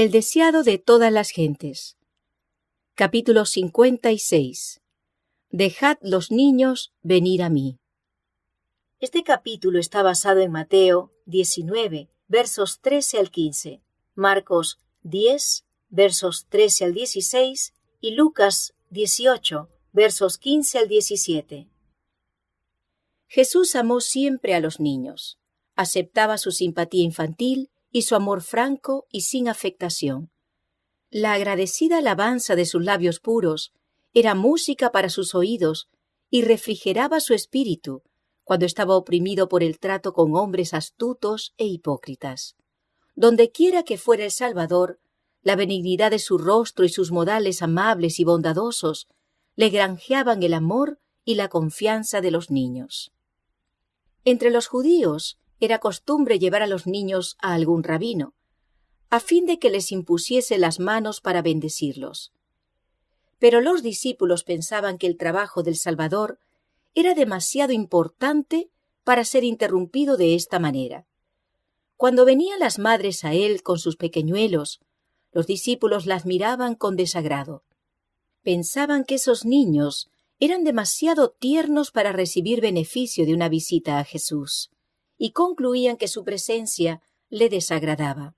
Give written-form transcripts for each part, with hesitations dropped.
El deseado de todas las gentes. Capítulo 56. Dejad los niños venir a mí. Este capítulo está basado en Mateo 19, versos 13 al 15, Marcos 10, versos 13 al 16 y Lucas 18, versos 15 al 17. Jesús amó siempre a los niños, aceptaba su simpatía infantil y su amor franco y sin afectación. La agradecida alabanza de sus labios puros era música para sus oídos y refrigeraba su espíritu cuando estaba oprimido por el trato con hombres astutos e hipócritas. Dondequiera que fuera el Salvador, la benignidad de su rostro y sus modales amables y bondadosos le granjeaban el amor y la confianza de los niños. Entre los judíos era costumbre llevar a los niños a algún rabino, a fin de que les impusiese las manos para bendecirlos. Pero los discípulos pensaban que el trabajo del Salvador era demasiado importante para ser interrumpido de esta manera. Cuando venían las madres a él con sus pequeñuelos, los discípulos las miraban con desagrado. Pensaban que esos niños eran demasiado tiernos para recibir beneficio de una visita a Jesús, y concluían que su presencia le desagradaba.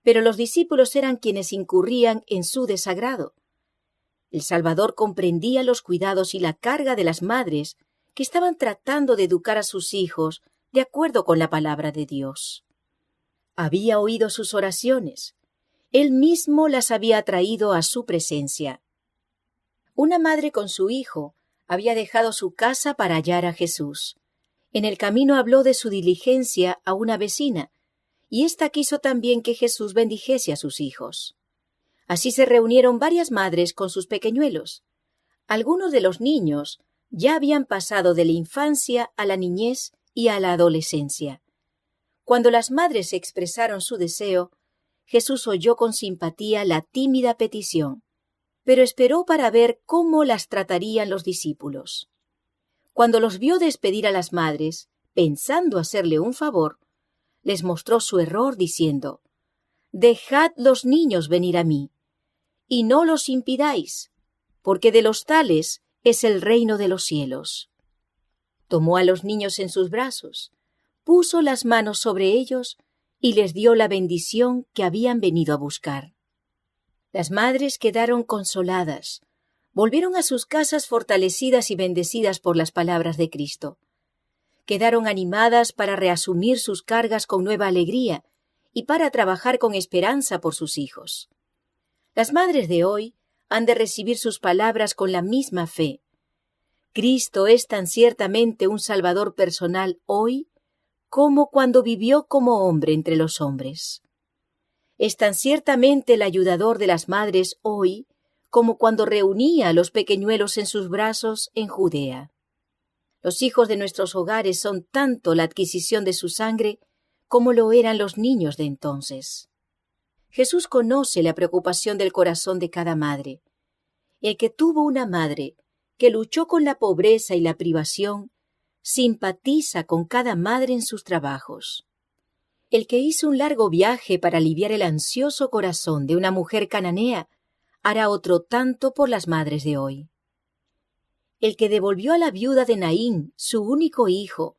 Pero los discípulos eran quienes incurrían en su desagrado. El Salvador comprendía los cuidados y la carga de las madres que estaban tratando de educar a sus hijos de acuerdo con la palabra de Dios. Había oído sus oraciones. Él mismo las había traído a su presencia. Una madre con su hijo había dejado su casa para hallar a Jesús. En el camino habló de su diligencia a una vecina, y ésta quiso también que Jesús bendijese a sus hijos. Así se reunieron varias madres con sus pequeñuelos. Algunos de los niños ya habían pasado de la infancia a la niñez y a la adolescencia. Cuando las madres expresaron su deseo, Jesús oyó con simpatía la tímida petición, pero esperó para ver cómo las tratarían los discípulos. Cuando los vio despedir a las madres, pensando hacerle un favor, les mostró su error diciendo: «Dejad los niños venir a mí, y no los impidáis, porque de los tales es el reino de los cielos». Tomó a los niños en sus brazos, puso las manos sobre ellos y les dio la bendición que habían venido a buscar. Las madres quedaron consoladas. Volvieron a sus casas fortalecidas y bendecidas por las palabras de Cristo. Quedaron animadas para reasumir sus cargas con nueva alegría y para trabajar con esperanza por sus hijos. Las madres de hoy han de recibir sus palabras con la misma fe. Cristo es tan ciertamente un Salvador personal hoy como cuando vivió como hombre entre los hombres. Es tan ciertamente el ayudador de las madres hoy como cuando reunía a los pequeñuelos en sus brazos en Judea. Los hijos de nuestros hogares son tanto la adquisición de su sangre como lo eran los niños de entonces. Jesús conoce la preocupación del corazón de cada madre. El que tuvo una madre que luchó con la pobreza y la privación, simpatiza con cada madre en sus trabajos. El que hizo un largo viaje para aliviar el ansioso corazón de una mujer cananea, hará otro tanto por las madres de hoy. El que devolvió a la viuda de Naín su único hijo,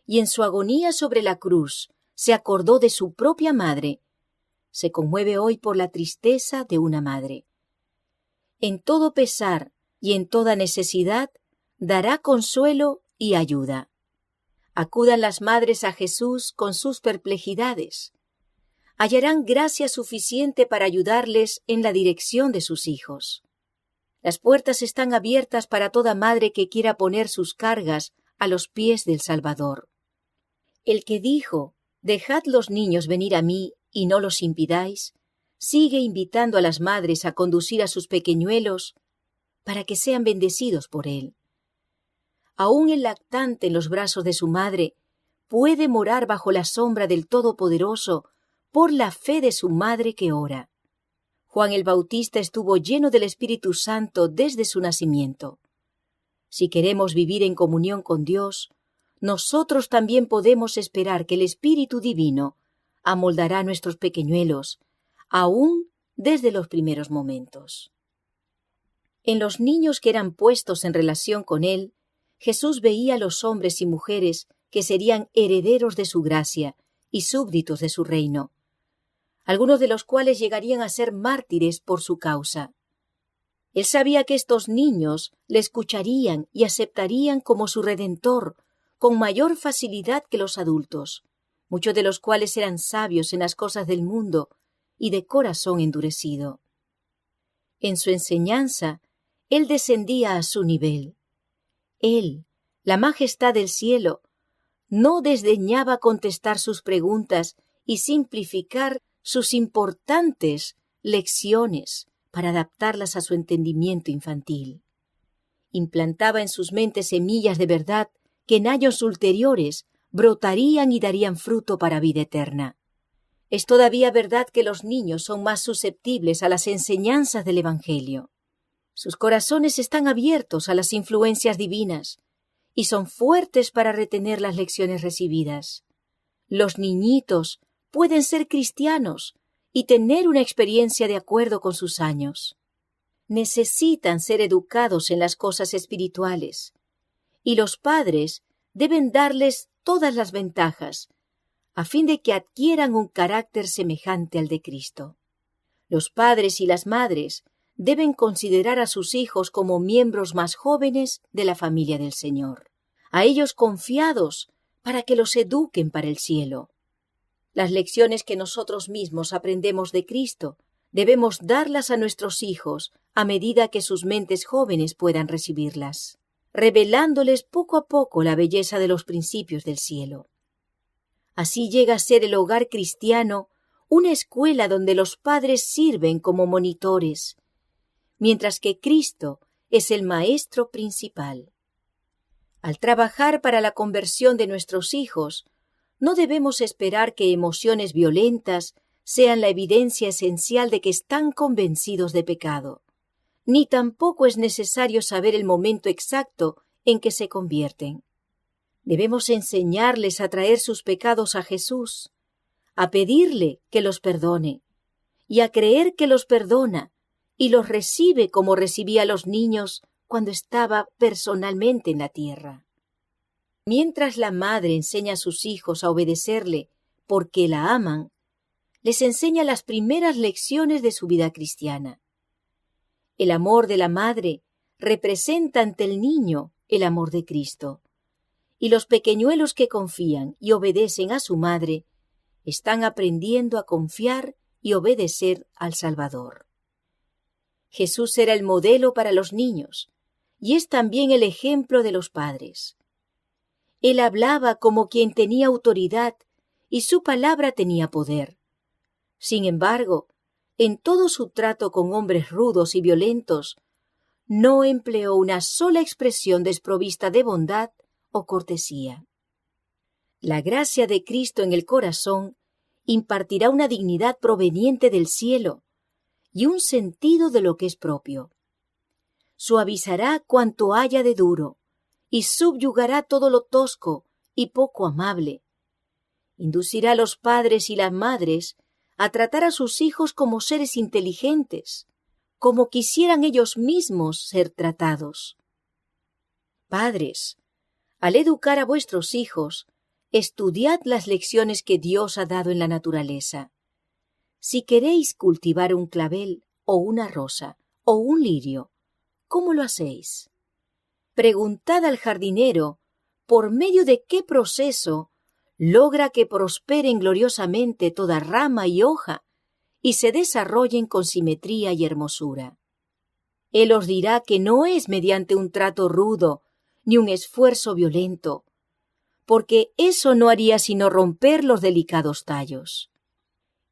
y en su agonía sobre la cruz se acordó de su propia madre, se conmueve hoy por la tristeza de una madre. En todo pesar y en toda necesidad dará consuelo y ayuda. Acudan las madres a Jesús con sus perplejidades. Hallarán gracia suficiente para ayudarles en la dirección de sus hijos. Las puertas están abiertas para toda madre que quiera poner sus cargas a los pies del Salvador. El que dijo: «Dejad los niños venir a mí y no los impidáis», sigue invitando a las madres a conducir a sus pequeñuelos para que sean bendecidos por él. Aún el lactante en los brazos de su madre puede morar bajo la sombra del Todopoderoso por la fe de su madre que ora. Juan el Bautista estuvo lleno del Espíritu Santo desde su nacimiento. Si queremos vivir en comunión con Dios, nosotros también podemos esperar que el Espíritu Divino amoldará a nuestros pequeñuelos, aún desde los primeros momentos. En los niños que eran puestos en relación con Él, Jesús veía a los hombres y mujeres que serían herederos de su gracia y súbditos de su reino, algunos de los cuales llegarían a ser mártires por su causa. Él sabía que estos niños le escucharían y aceptarían como su Redentor con mayor facilidad que los adultos, muchos de los cuales eran sabios en las cosas del mundo y de corazón endurecido. En su enseñanza, Él descendía a su nivel. Él, la majestad del cielo, no desdeñaba contestar sus preguntas y simplificar sus importantes lecciones para adaptarlas a su entendimiento infantil. Implantaba en sus mentes semillas de verdad que en años ulteriores brotarían y darían fruto para vida eterna. Es todavía verdad que los niños son más susceptibles a las enseñanzas del Evangelio. Sus corazones están abiertos a las influencias divinas y son fuertes para retener las lecciones recibidas. Los niñitos pueden ser cristianos y tener una experiencia de acuerdo con sus años. Necesitan ser educados en las cosas espirituales, y los padres deben darles todas las ventajas, a fin de que adquieran un carácter semejante al de Cristo. Los padres y las madres deben considerar a sus hijos como miembros más jóvenes de la familia del Señor, a ellos confiados para que los eduquen para el cielo. Las lecciones que nosotros mismos aprendemos de Cristo debemos darlas a nuestros hijos a medida que sus mentes jóvenes puedan recibirlas, revelándoles poco a poco la belleza de los principios del cielo. Así llega a ser el hogar cristiano una escuela donde los padres sirven como monitores, mientras que Cristo es el maestro principal. Al trabajar para la conversión de nuestros hijos, no debemos esperar que emociones violentas sean la evidencia esencial de que están convencidos de pecado, ni tampoco es necesario saber el momento exacto en que se convierten. Debemos enseñarles a traer sus pecados a Jesús, a pedirle que los perdone y a creer que los perdona y los recibe como recibía a los niños cuando estaba personalmente en la tierra. Mientras la madre enseña a sus hijos a obedecerle porque la aman, les enseña las primeras lecciones de su vida cristiana. El amor de la madre representa ante el niño el amor de Cristo, y los pequeñuelos que confían y obedecen a su madre están aprendiendo a confiar y obedecer al Salvador. Jesús era el modelo para los niños y es también el ejemplo de los padres. Él hablaba como quien tenía autoridad y su palabra tenía poder. Sin embargo, en todo su trato con hombres rudos y violentos, no empleó una sola expresión desprovista de bondad o cortesía. La gracia de Cristo en el corazón impartirá una dignidad proveniente del cielo y un sentido de lo que es propio. Suavizará cuanto haya de duro y subyugará todo lo tosco y poco amable. Inducirá a los padres y las madres a tratar a sus hijos como seres inteligentes, como quisieran ellos mismos ser tratados. Padres, al educar a vuestros hijos, estudiad las lecciones que Dios ha dado en la naturaleza. Si queréis cultivar un clavel o una rosa o un lirio, ¿cómo lo hacéis? Preguntad al jardinero por medio de qué proceso logra que prosperen gloriosamente toda rama y hoja y se desarrollen con simetría y hermosura. Él os dirá que no es mediante un trato rudo ni un esfuerzo violento, porque eso no haría sino romper los delicados tallos.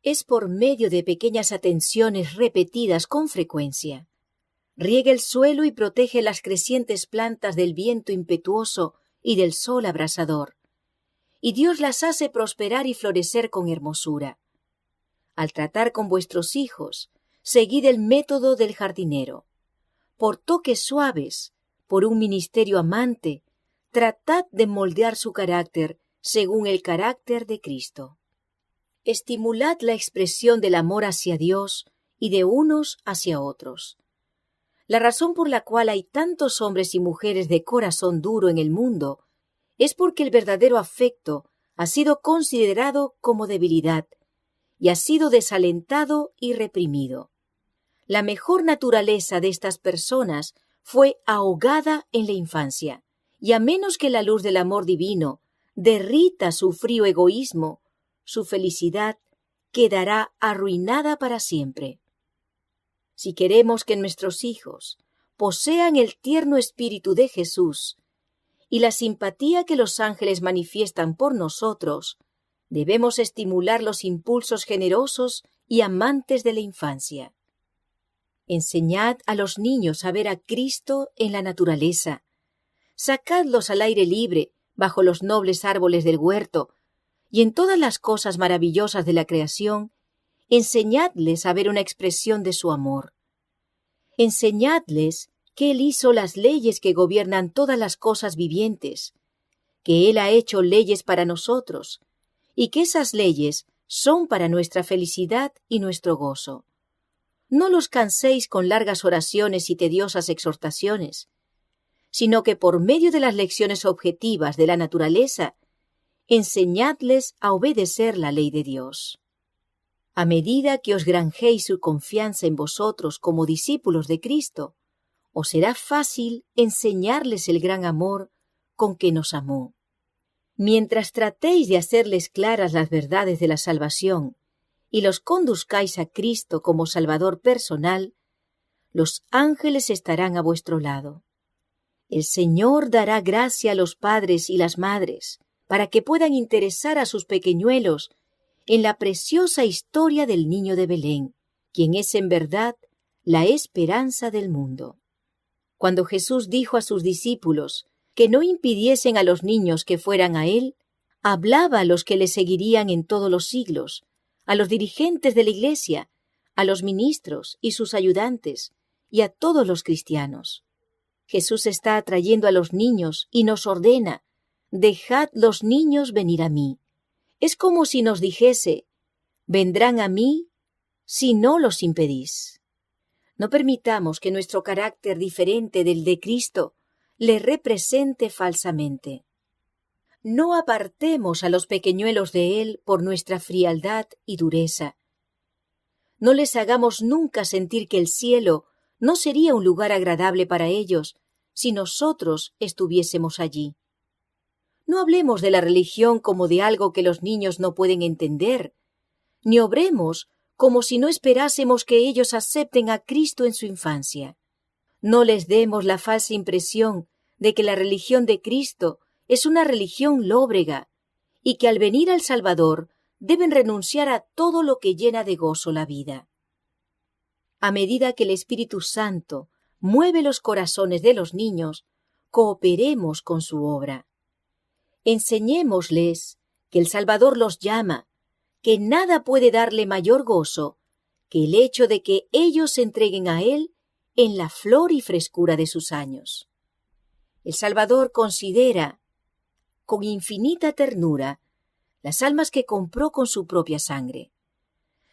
Es por medio de pequeñas atenciones repetidas con frecuencia. Riega el suelo y protege las crecientes plantas del viento impetuoso y del sol abrasador, y Dios las hace prosperar y florecer con hermosura. Al tratar con vuestros hijos, seguid el método del jardinero. Por toques suaves, por un ministerio amante, tratad de moldear su carácter según el carácter de Cristo. Estimulad la expresión del amor hacia Dios y de unos hacia otros. La razón por la cual hay tantos hombres y mujeres de corazón duro en el mundo es porque el verdadero afecto ha sido considerado como debilidad y ha sido desalentado y reprimido. La mejor naturaleza de estas personas fue ahogada en la infancia, y a menos que la luz del amor divino derrita su frío egoísmo, su felicidad quedará arruinada para siempre. Si queremos que nuestros hijos posean el tierno espíritu de Jesús y la simpatía que los ángeles manifiestan por nosotros, debemos estimular los impulsos generosos y amantes de la infancia. Enseñad a los niños a ver a Cristo en la naturaleza. Sacadlos al aire libre, bajo los nobles árboles del huerto, y en todas las cosas maravillosas de la creación, enseñadles a ver una expresión de su amor. Enseñadles que Él hizo las leyes que gobiernan todas las cosas vivientes, que Él ha hecho leyes para nosotros, y que esas leyes son para nuestra felicidad y nuestro gozo. No los canséis con largas oraciones y tediosas exhortaciones, sino que por medio de las lecciones objetivas de la naturaleza, enseñadles a obedecer la ley de Dios. A medida que os granjéis su confianza en vosotros como discípulos de Cristo, os será fácil enseñarles el gran amor con que nos amó. Mientras tratéis de hacerles claras las verdades de la salvación y los conduzcáis a Cristo como Salvador personal, los ángeles estarán a vuestro lado. El Señor dará gracia a los padres y las madres para que puedan interesar a sus pequeñuelos en la preciosa historia del niño de Belén, quien es en verdad la esperanza del mundo. Cuando Jesús dijo a sus discípulos que no impidiesen a los niños que fueran a Él, hablaba a los que le seguirían en todos los siglos, a los dirigentes de la Iglesia, a los ministros y sus ayudantes, y a todos los cristianos. Jesús está atrayendo a los niños y nos ordena: dejad los niños venir a mí. Es como si nos dijese: vendrán a mí si no los impedís. No permitamos que nuestro carácter diferente del de Cristo le represente falsamente. No apartemos a los pequeñuelos de Él por nuestra frialdad y dureza. No les hagamos nunca sentir que el cielo no sería un lugar agradable para ellos si nosotros estuviésemos allí. No hablemos de la religión como de algo que los niños no pueden entender, ni obremos como si no esperásemos que ellos acepten a Cristo en su infancia. No les demos la falsa impresión de que la religión de Cristo es una religión lóbrega y que al venir al Salvador deben renunciar a todo lo que llena de gozo la vida. A medida que el Espíritu Santo mueve los corazones de los niños, cooperemos con su obra. Enseñémosles que el Salvador los llama, que nada puede darle mayor gozo que el hecho de que ellos se entreguen a Él en la flor y frescura de sus años. El Salvador considera con infinita ternura las almas que compró con su propia sangre.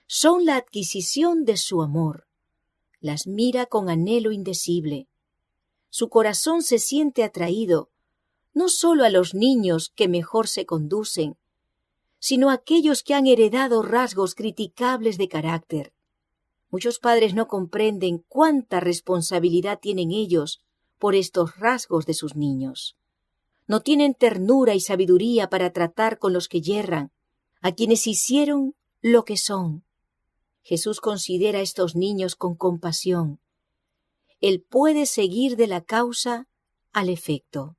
Son la adquisición de su amor. Las mira con anhelo indecible. Su corazón se siente atraído no solo a los niños que mejor se conducen, sino a aquellos que han heredado rasgos criticables de carácter. Muchos padres no comprenden cuánta responsabilidad tienen ellos por estos rasgos de sus niños. No tienen ternura y sabiduría para tratar con los que yerran, a quienes hicieron lo que son. Jesús considera a estos niños con compasión. Él puede seguir de la causa al efecto.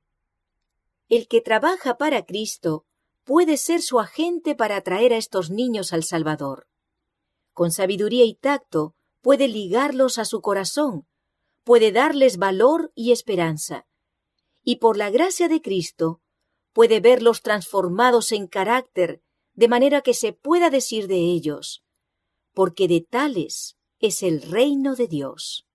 El que trabaja para Cristo puede ser su agente para atraer a estos niños al Salvador. Con sabiduría y tacto puede ligarlos a su corazón, puede darles valor y esperanza, y por la gracia de Cristo puede verlos transformados en carácter, de manera que se pueda decir de ellos: porque de tales es el reino de Dios.